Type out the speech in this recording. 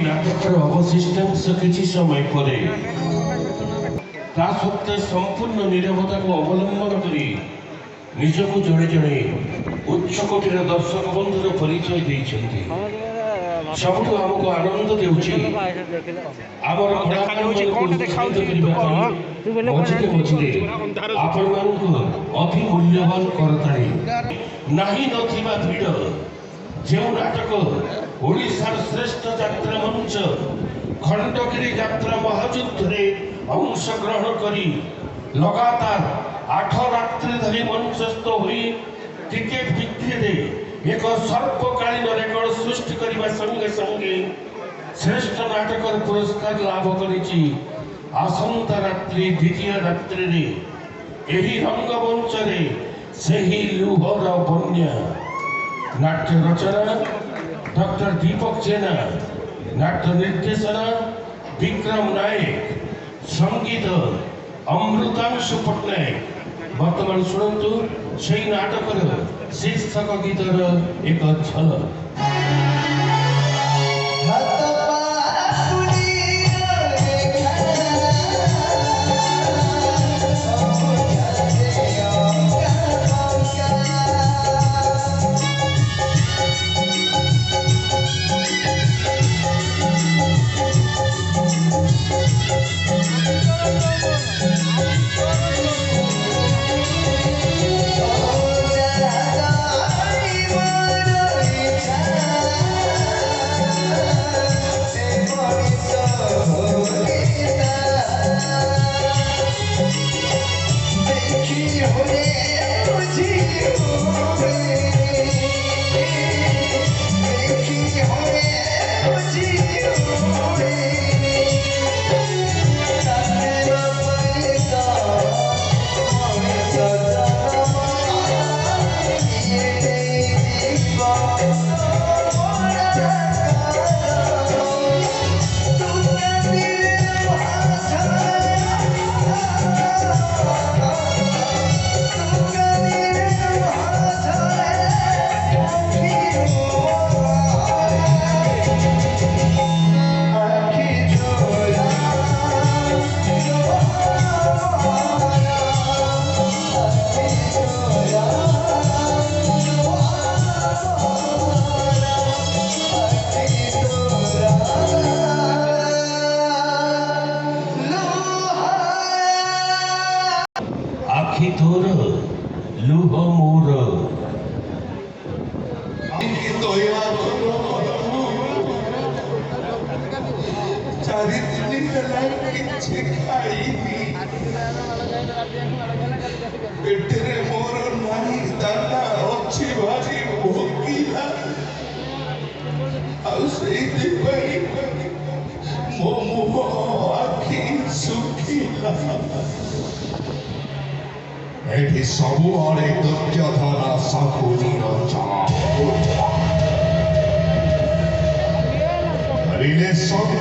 नाटकर अवशिष्टांश किसी समय परे ता सत्वे संपूर्ण नीरवता को अवलंबन करी निजको जड़े जड़े उच्च कोटीर दर्शक बंधुर परिचय देइछन्ति। सबुठु आमको आनंद देउछि आमर कलाकारମାନଙ୍କୁ उत्साहित କରିବା ପାଇଁ ମଝିରେ ମଝିରେ ଆପଣମାନଙ୍କୁ ଅତି ମୂଲ୍ୟବାନ କରତାଳି ନାହିଁ ନଥିବା ଭିଡ଼ ଯେଉଁ ନାଟକ ओडिशार श्रेष्ठ यात्रा मंच खंडगिरी यात्रा महायुद्धे अंशग्रहण करी लगातार 8 रात्रि धरी मंचस्थ हुई टिकेट बिक्री एक सर्वकालीन रेकर्ड सृष्टि करने संगे संगे श्रेष्ठ नाटकर पुरस्कार लाभ करिछि। आसंता रात्रि द्वितीय रात्रि रे एही रंगमंच रे सेही लुहर बन्या नाट्य रचना डॉक्टर दीपक जेना, नाट्य निर्देशना विक्रम नायक, संगीत अमृतांशु पट्टनायक। वर्तमान शुणु से नाटक शीर्षक गीतर एक झलक। लुह मोर पेटरे मोर नाही दाना अच्छी भाजी भोगिला आउ सेई दिपाई मो मुह आखि सुखिला एठी सबु आड़े दुर्योधन शकुनीर चाप रिलेशन